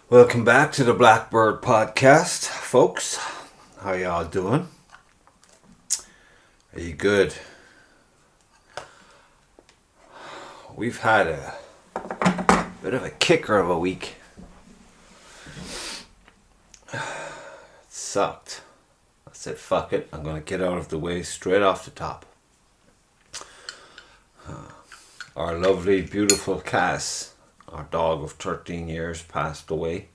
Welcome back to the Blackbird Podcast, folks. How y'all doing? Are you good? We've had a bit of a kicker of a week. It sucked. I said, fuck it, I'm going to get out of the way straight off the top. Our lovely, beautiful Cass, our dog of 13 years, passed away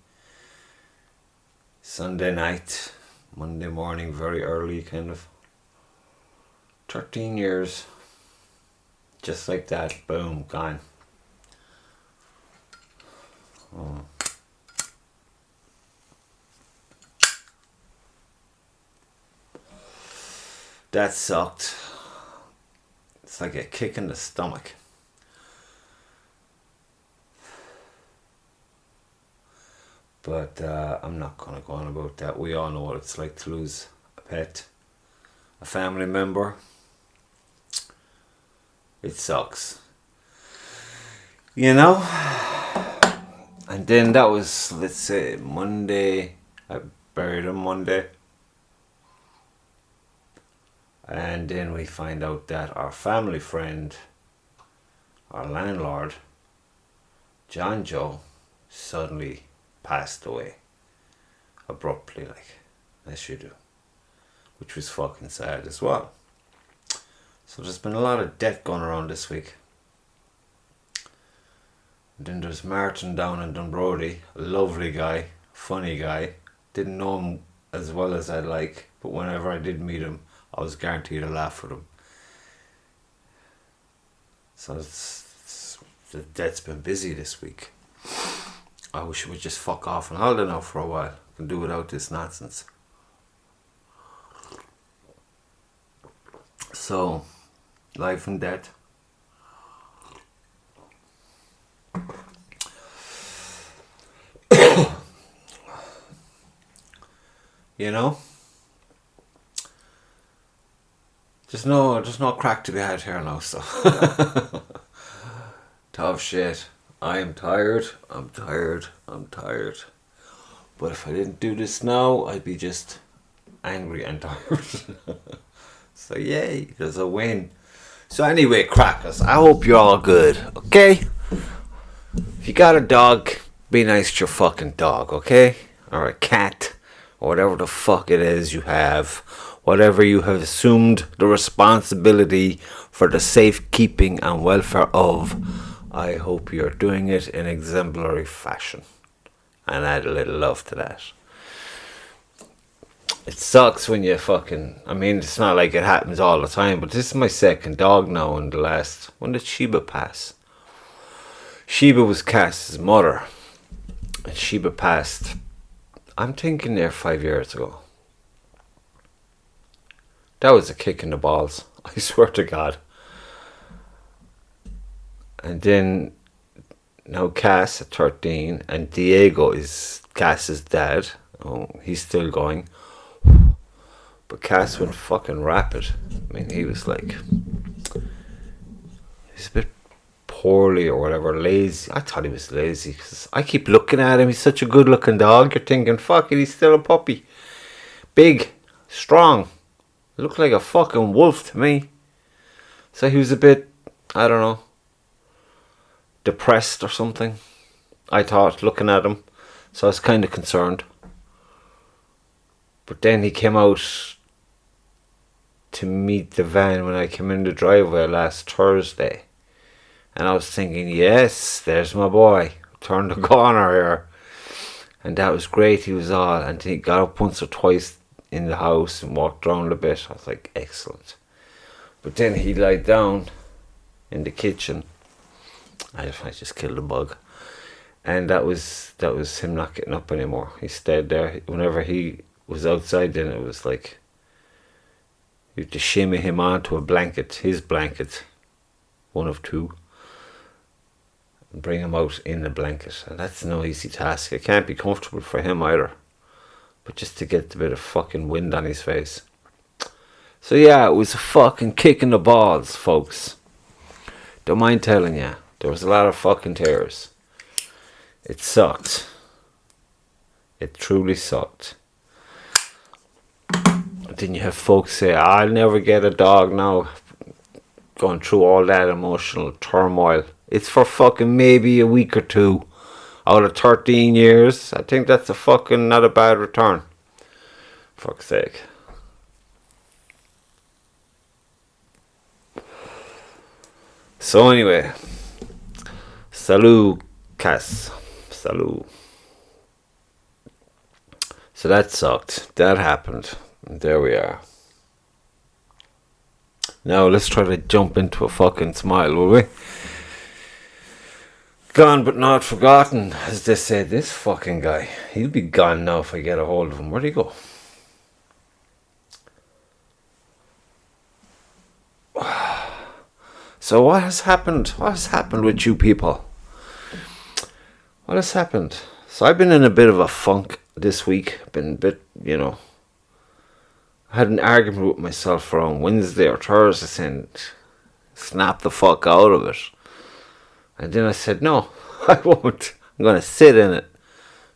Sunday night, Monday morning, very early, kind of. 13 years, just like that, boom, gone. Oh. That sucked. It's like a kick in the stomach. But I'm not going to go on about that. We all know what it's like to lose a pet, a family member. It sucks. You know? And then that was, let's say, Monday. I buried him Monday. And then we find out that our family friend, our landlord, Johnjo, suddenly passed away abruptly, like, as you do, which was fucking sad as well. So there's been a lot of death going around this week. And then there's Martin down in Dunbrody, a lovely guy, funny guy. Didn't know him as well as I'd like, but whenever I did meet him, I was guaranteed a laugh with him. So the death's been busy this week. I wish it would just fuck off and hold it now for a while. I can do without this nonsense. So, life and death. You know? There's no crack to be had here now, so. Tough shit. I'm tired. But if I didn't do this now, I'd be just angry and tired. So yay, there's a win. So anyway, crackers, I hope you're all good, okay? If you got a dog, be nice to your fucking dog, okay? Or a cat, or whatever the fuck it is you have. Whatever you have assumed the responsibility for the safekeeping and welfare of, I hope you're doing it in exemplary fashion. And add a little love to that. It sucks when you it's not like it happens all the time, but this is my second dog now in the last... When did Sheba pass? Sheba was Cass's mother. And Sheba passed, I'm thinking there 5 years ago. That was a kick in the balls. I swear to God. And then now Cass at 13 and Diego is Cass's dad. Oh, he's still going. But Cass went fucking rapid. I mean, he was like... He's a bit poorly or whatever, lazy. I thought he was lazy because I keep looking at him. He's such a good looking dog. You're thinking, fuck it, he's still a puppy. Big, strong. Looked like a fucking wolf to me. So he was a bit, I don't know, depressed or something, I thought, looking at him. So I was kind of concerned. But then he came out to meet the van when I came in the driveway last Thursday. And I was thinking, yes, there's my boy. Turned the corner here. And that was great. He was all, and he got up once or twice in the house and walked around a bit. I was like, excellent. But then he lied down in the kitchen. I just killed a bug. And that was him not getting up anymore. He stayed there. Whenever he was outside, then it was like you had to shimmy him onto a blanket, his blanket, one of two, and bring him out in the blanket. And that's no easy task. It can't be comfortable for him either. But just to get a bit of fucking wind on his face. So yeah, it was a fucking kick in the balls, folks. Don't mind telling you. There was a lot of fucking tears. It sucked. It truly sucked. Then you have folks say, I'll never get a dog now. Going through all that emotional turmoil. It's for fucking maybe a week or two. Out of 13 years. I think that's a fucking not a bad return. Fuck's sake. So anyway. Salut, Cass. Salut. So that sucked. That happened. And there we are. Now let's try to jump into a fucking smile, will we? Gone but not forgotten, as they say. This fucking guy. He'll be gone now if I get a hold of him. Where'd he go? So what has happened? What has happened with you people? What has happened? So I've been in a bit of a funk this week. Been a bit, I had an argument with myself around Wednesday or Thursday saying, snap the fuck out of it. And then I said, no, I won't. I'm going to sit in it.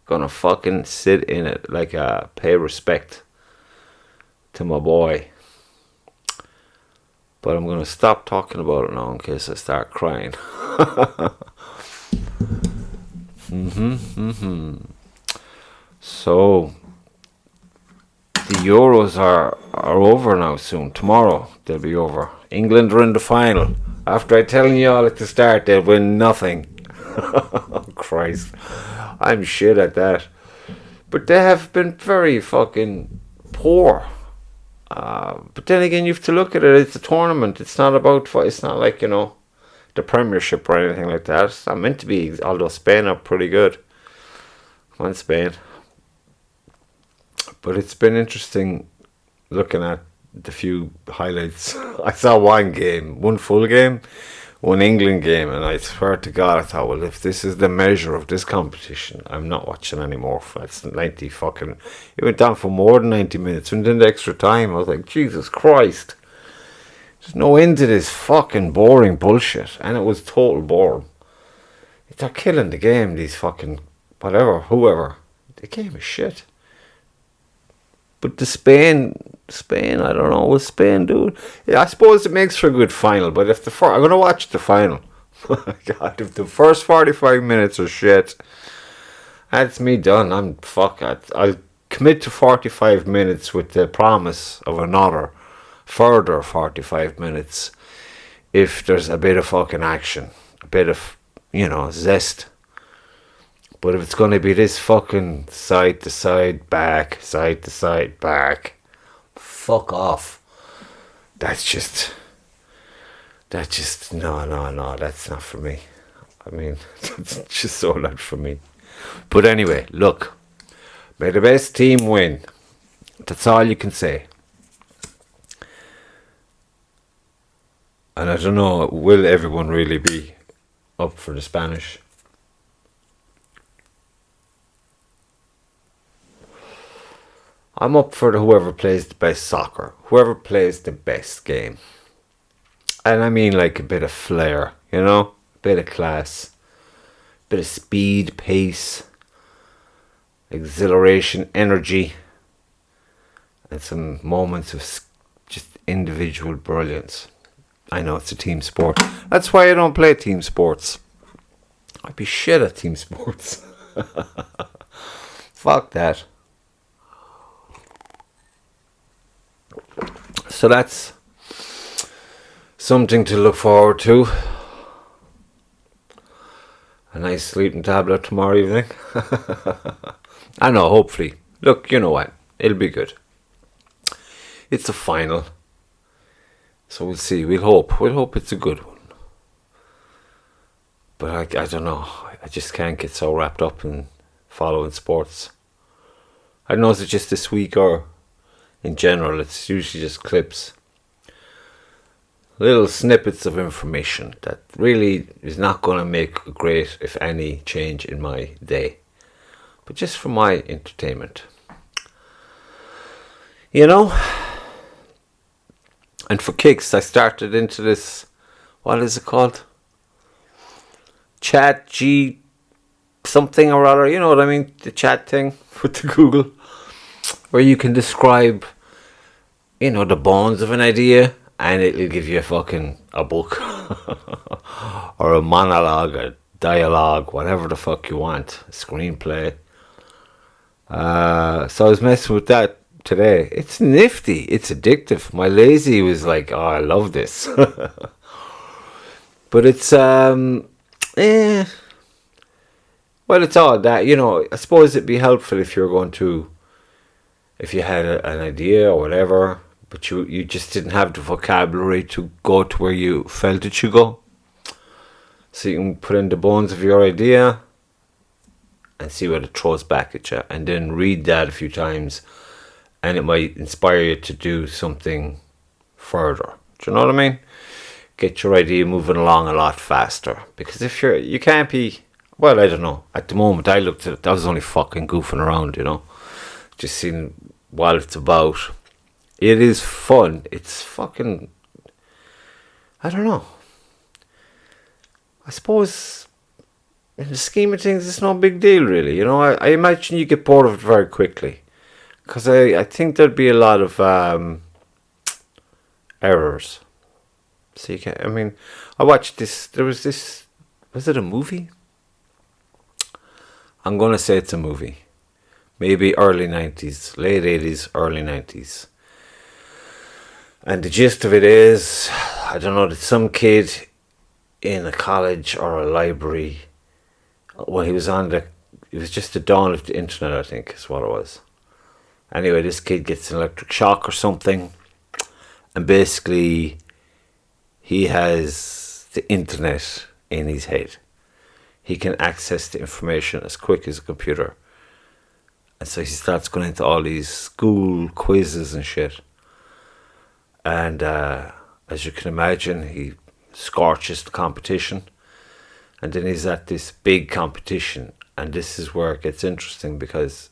Going to fucking sit in it. Like, pay respect to my boy. But I'm going to stop talking about it now in case I start crying. So, the Euros are over now soon. Tomorrow they'll be over. England are in the final. After I telling you all at the start they'll win nothing. Oh, Christ. I'm shit at that. But they have been very fucking poor. But then again, you have to look at it. It's a tournament. It's not about. It's not like, the Premiership or anything like that. It's not meant to be. Although Spain are pretty good. Come on, Spain. But it's been interesting looking at the few highlights. I saw one full game, one England game, and I swear to God, I thought, well, if this is the measure of this competition, I'm not watching anymore. That's 90 fucking. It went down for more than 90 minutes. And then the extra time, I was like, Jesus Christ. There's no end to this fucking boring bullshit. And it was total boring. They're killing the game, these fucking whoever. The game is shit. But the Spain, I don't know what Spain do. Yeah, I suppose it makes for a good final. But if I'm going to watch the final. God, if the first 45 minutes are shit, that's me done. I'll commit to 45 minutes with the promise of another further 45 minutes if there's a bit of fucking action. A bit of, zest. But if it's going to be this fucking side to side, back, fuck off. That's just, no, that's not for me. I mean, that's just so not for me. But anyway, look, may the best team win. That's all you can say. And I don't know, will everyone really be up for the Spanish? I'm up for whoever plays the best soccer. Whoever plays the best game. And I mean like a bit of flair, a bit of class. A bit of speed, pace, exhilaration, energy. And some moments of just individual brilliance. I know it's a team sport. That's why I don't play team sports. I'd be shit at team sports. Fuck that. So that's something to look forward to. A nice sleeping tablet tomorrow evening. I know, hopefully. Look, you know what? It'll be good. It's a final. So we'll see. We'll hope it's a good one. But I don't know. I just can't get so wrapped up in following sports. I don't know, is it just this week or in general? It's usually just clips. Little snippets of information that really is not going to make a great, if any, change in my day. But just for my entertainment. And for kicks, I started into this, what is it called? chatjpt. something or other, you know what I mean? The chat thing with the Google, where you can describe, you know, the bones of an idea, and it'll give you a book or a monologue, a dialogue, whatever the fuck you want, a screenplay. So I was messing with that today. It's nifty. It's addictive. My lazy was like, oh, I love this. But it's, well, it's all that, you know. I suppose it'd be helpful if you're going to, if you had an idea or whatever, but you just didn't have the vocabulary to go to where you felt it should go. So you can put in the bones of your idea and see what it throws back at you, and then read that a few times, and it might inspire you to do something further. Do you know what I mean? Get your idea moving along a lot faster. Because if you can't be, well, I don't know. At the moment, I looked at it, I was only fucking goofing around, you know, just seeing what it's about. It is fun. It's fucking, I don't know. I suppose in the scheme of things, it's no big deal, really. You know, I imagine you get bored of it very quickly. Because I think there'd be a lot of errors. So you can't, I mean, I watched this, was it a movie? I'm going to say it's a movie. Maybe early 90s, late 80s, early 90s. And the gist of it is, I don't know, that some kid in a college or a library, when it was just the dawn of the internet, I think is what it was. Anyway, this kid gets an electric shock or something, and basically he has the internet in his head. He can access the information as quick as a computer. And so he starts going into all these school quizzes and shit. And as you can imagine, he scorches the competition. And then he's at this big competition. And this is where it gets interesting, because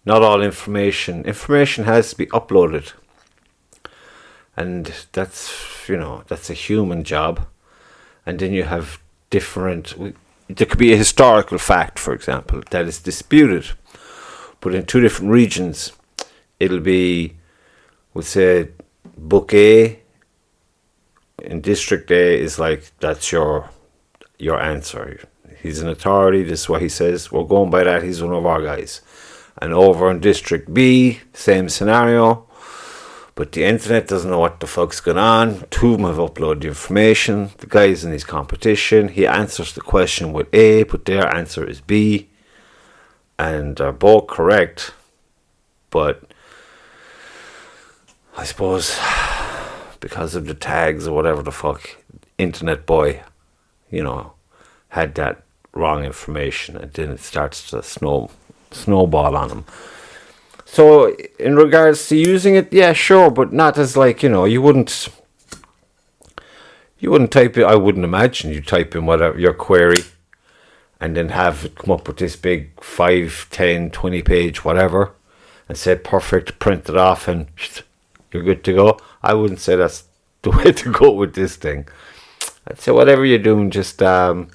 not all information has to be uploaded. And that's, you know, that's a human job. And then you have there could be a historical fact, for example, that is disputed. But in two different regions, it'll be, we'll say, Book A in District A is like, that's your answer. He's an authority, this is what he says, we're going by that, he's one of our guys. And over in District B, same scenario, but the internet doesn't know what the fuck's going on. Two of them have uploaded the information, the guy's in his competition, he answers the question with A, but their answer is B, and they're both correct, but I suppose because of the tags or whatever the fuck, internet boy, you know, had that wrong information, and then it starts to snowball on him. So in regards to using it, yeah, sure, but not as like, you know, you wouldn't type it, I wouldn't imagine you type in whatever your query and then have it come up with this big 5, 10, 20 page whatever and say perfect, print it off and you're good to go. I wouldn't say that's the way to go with this thing. I'd say whatever you're doing, just read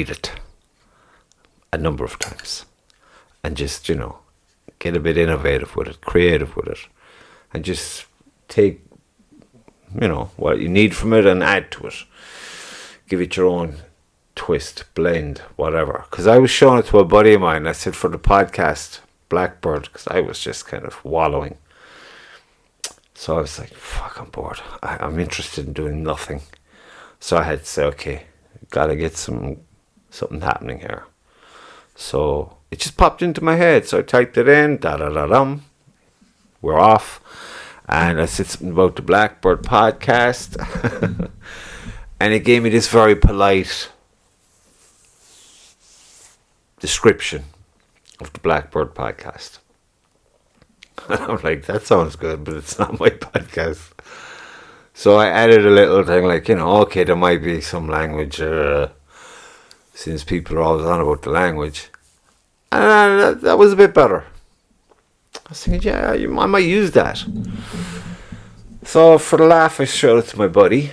it a number of times and just, you know, get a bit innovative with it, creative with it, and just take, you know, what you need from it and add to it. Give it your own twist, blend, whatever. Because I was showing it to a buddy of mine. I said, for the podcast, Blackbird, because I was just kind of wallowing. So I was like, fuck, I'm bored. I'm interested in doing nothing. So I had to say, okay, gotta get something happening here. So it just popped into my head. So I typed it in, da-da-da-dum. We're off. And I said something about the Blackbird Podcast. And it gave me this very polite description of the Blackbird Podcast. And I'm like, that sounds good, but it's not my podcast. So I added a little thing like, you know, okay, there might be some language, since people are always on about the language. And that was a bit better. I was thinking, yeah, I might use that. So for the laugh, I showed it to my buddy.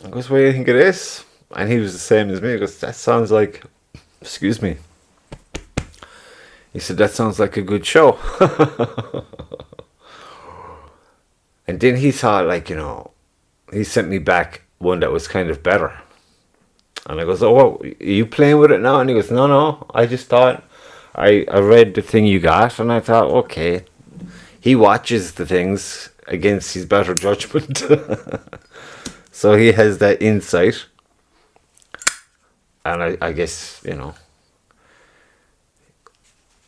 He goes, what do you think of this? And he was the same as me. He goes, that sounds like, excuse me. He said, that sounds like a good show. And then he thought, like, you know, he sent me back one that was kind of better. And I goes, oh, are you playing with it now? And he goes, no, I just thought, I read the thing you got, and I thought, okay. He watches the things against his better judgment. So he has that insight. And I guess, you know,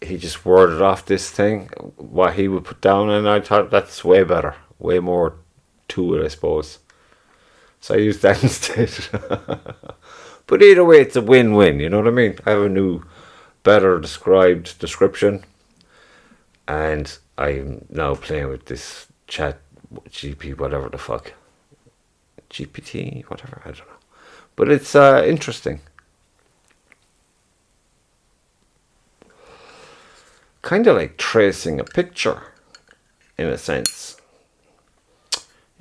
he just worded off this thing, what he would put down, and I thought that's way better. Way more to it, I suppose. So I used that instead. But either way, it's a win-win, you know what I mean? I have a new, better described description. And I'm now playing with this chat GP, whatever the fuck. GPT, whatever, I don't know. But it's interesting. Kind of like tracing a picture, in a sense.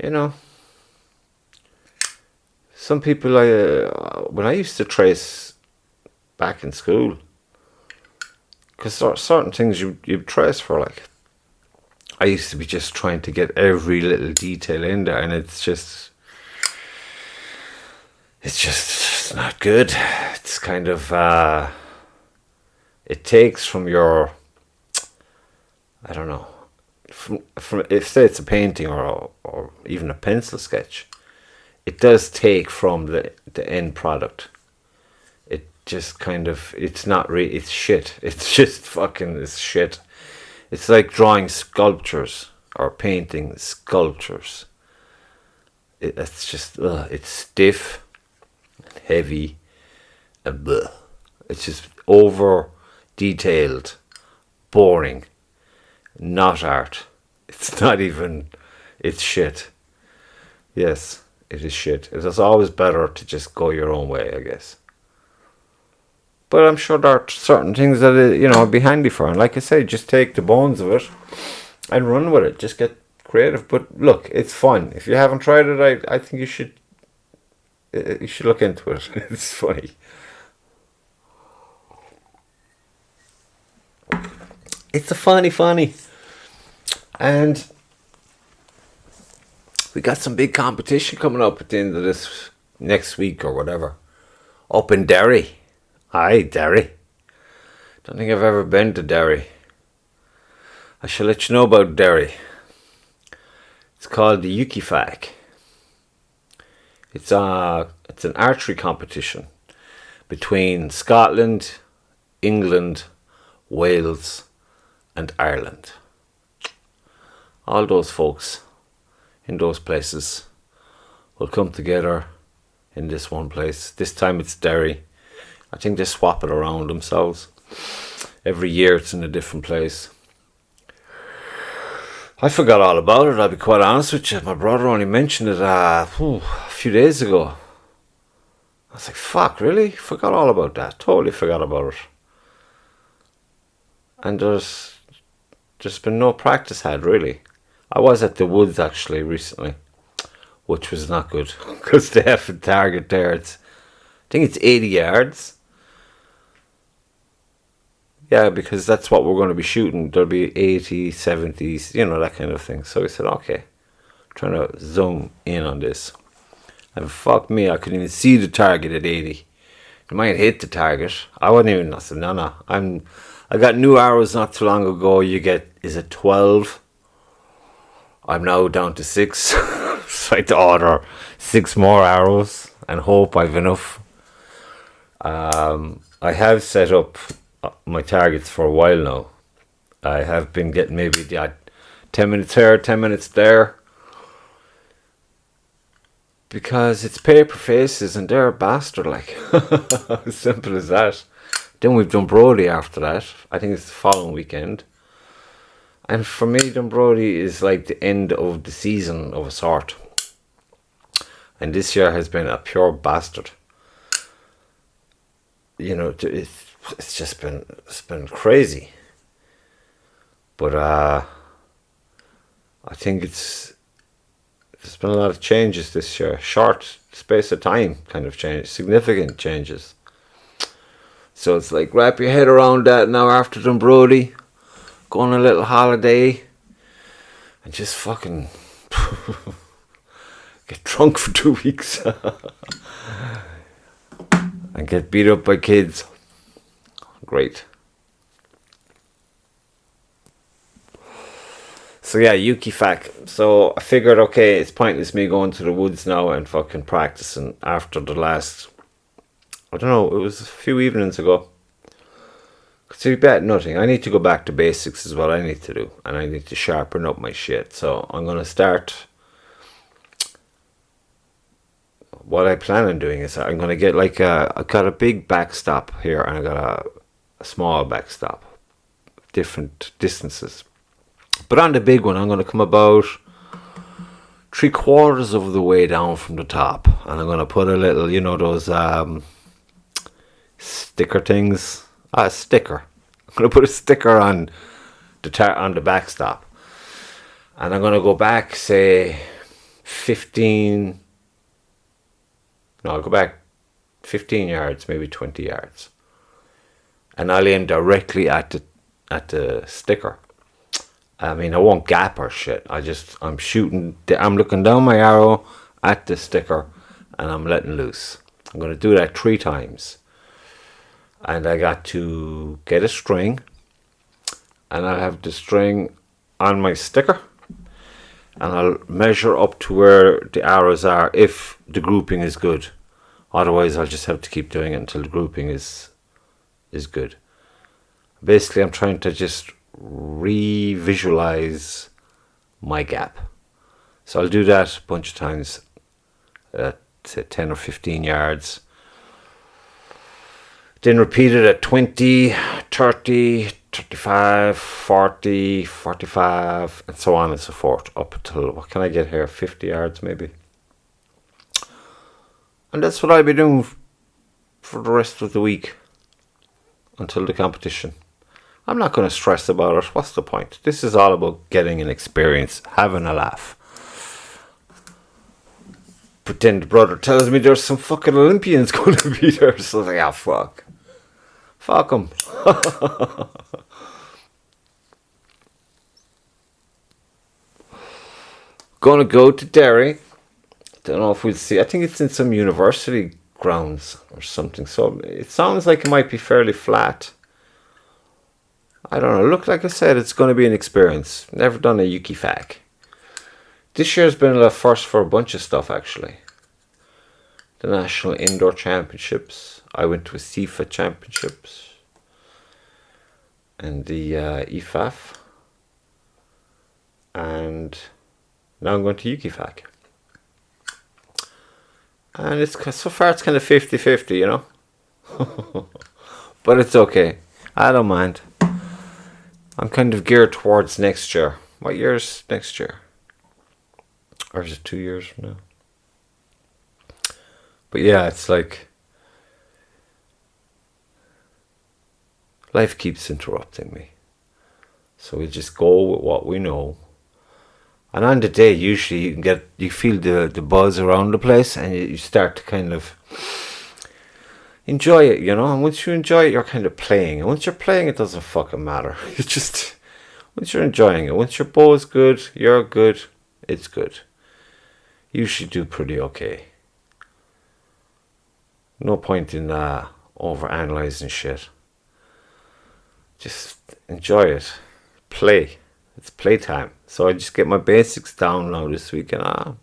You know, some people, when I used to trace back in school, because certain things you trace for, like, I used to be just trying to get every little detail in there, and it's just not good. It's kind of, it takes from your, I don't know, from if say it's a painting or even a pencil sketch, it does take from the end product. It just kind of, it's not really, it's shit. It's just fucking, it's shit. It's like drawing sculptures or painting sculptures. It's just, it's stiff, heavy, and bleh. It's just over detailed, boring. Not art. It's not even, it's shit. Yes, it is shit. It is always better to just go your own way, I guess. But I'm sure there are certain things that, you know, be handy for. And like I say, just take the bones of it and run with it. Just get creative. But look, it's fun. If you haven't tried it, I think you should look into it. It's funny. It's a funny. And we got some big competition coming up at the end of this next week or whatever. Up in Derry. Aye, Derry. Don't think I've ever been to Derry. I shall let you know about Derry. It's called the UKIFAC. It's an archery competition between Scotland, England, Wales, and Ireland. All those folks in those places will come together in this one place. This time it's Derry. I think they swap it around themselves. Every year it's in a different place. I forgot all about it, I'll be quite honest with you. My brother only mentioned it a few days ago. I was like, fuck, really? Forgot all about that. Totally forgot about it. And there's been no practice had, really. I was at the woods actually recently, which was not good because they have a target there. I think it's 80 yards. Yeah, because that's what we're going to be shooting. There'll be 80, 70s, you know, that kind of thing. So we said, okay, trying to zoom in on this. And fuck me, I couldn't even see the target at 80. You might hit the target. I said, no. I got new arrows not too long ago. You get, is it 12? I'm now down to 6. So I had to order 6 more arrows and hope I've enough. I have set up my targets for a while now. I have been getting maybe 10 minutes here, 10 minutes there. Because it's paper faces and they're a bastard, like. As simple as that. Then we've done Brody after that. I think it's the following weekend. And for me, Dunbrody is like the end of the season of a sort. And this year has been a pure bastard. You know, it's just been crazy. But I think it's there's been a lot of changes this year. Short space of time kind of change, significant changes. So it's like, wrap your head around that now after them, Brody. Go on a little holiday. And just fucking get drunk for 2 weeks. And get beat up by kids. Great. So yeah, UKIFAC. So I figured, okay, it's pointless me going to the woods now and fucking practicing after the last, I don't know, it was a few evenings ago. Because you bet nothing. I need to go back to basics is what I need to do. And I need to sharpen up my shit. So I'm going to start. What I plan on doing is I'm going to get like I've got a big backstop here. And I got a small backstop. Different distances. But on the big one, I'm going to come about 3/4 of the way down from the top. And I'm going to put a little, you know, those sticker things. A sticker. I'm going to put a sticker on the backstop. And I'm going to go back, say, 15... No, I'll go back 15 yards, maybe 20 yards. And I'll aim directly at the sticker. I mean, I won't gap or shit. I'm shooting, I'm looking down my arrow at the sticker and I'm letting loose. I'm going to do that 3 times. And I got to get a string. And I'll have the string on my sticker. And I'll measure up to where the arrows are if the grouping is good. Otherwise, I'll just have to keep doing it until the grouping is good. Basically, I'm trying to just re-visualize my gap. So I'll do that a bunch of times, say 10 or 15 yards. Then repeat it at 20, 30, 35, 40, 45, and so on and so forth. Up until, what can I get here? 50 yards maybe. And that's what I'll be doing for the rest of the week. Until the competition. I'm not going to stress about it. What's the point? This is all about getting an experience, having a laugh. But then the brother tells me there's some fucking Olympians going to be there. So I was like, fuck. Fuck them. Gonna go to Derry. Don't know if we'll see. I think it's in some university grounds or something. So it sounds like it might be fairly flat. I don't know. Look, like I said, it's going to be an experience. Never done a UKIFAC. This year's been a first for a bunch of stuff, actually. The National Indoor Championships. I went to a CIFA Championships. And the IFAF. And now I'm going to UKIFAC. And it's so far it's kind of 50-50, you know. But it's okay. I don't mind. I'm kind of geared towards next year. What year's next year? Or is it 2 years from now? But yeah, it's like life keeps interrupting me. So we just go with what we know. And on the day, usually you feel the buzz around the place, and you start to kind of enjoy it, you know. And once you enjoy it, you're kind of playing. And once you're playing, it doesn't fucking matter. It's just, once you're enjoying it, once your bow is good, you're good, it's good. You should do pretty okay. No point in over analyzing shit. Just enjoy it. Play. It's playtime. So I just get my basics down now this week. And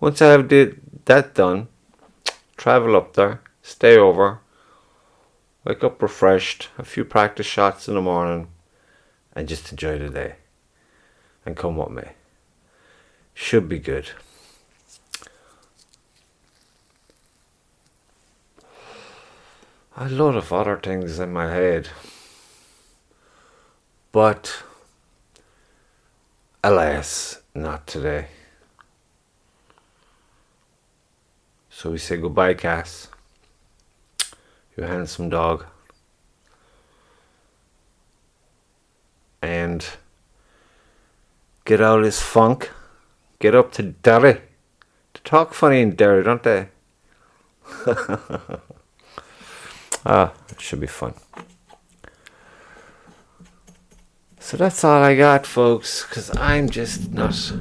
once I have that done, travel up there, stay over, wake up refreshed, a few practice shots in the morning, and just enjoy the day. And come what may. Should be good. A lot of other things in my head. But alas, not today. So we say goodbye, Cass. You handsome dog. And get out of this funk. Get up to Derry. They talk funny in Derry, don't they? It should be fun. So that's all I got, folks, because I'm just not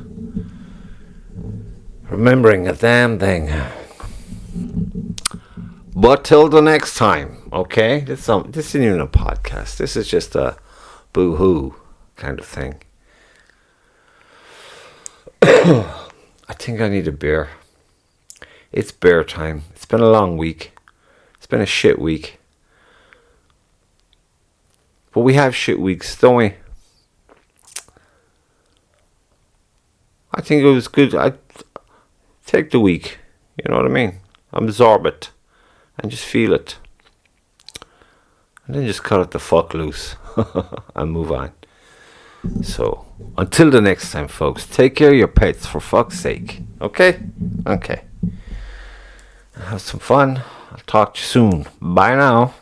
remembering a damn thing. But till the next time, okay? This isn't even a podcast. This is just a boo-hoo kind of thing. I think I need a beer. It's beer time. It's been a long week. It's been a shit week. But we have shit weeks, don't we? I think it was good. I take the week. You know what I mean? Absorb it. And just feel it. And then just cut it the fuck loose. And move on. So, until the next time, folks, take care of your pets, for fuck's sake. Okay? Okay. Have some fun. I'll talk to you soon. Bye now.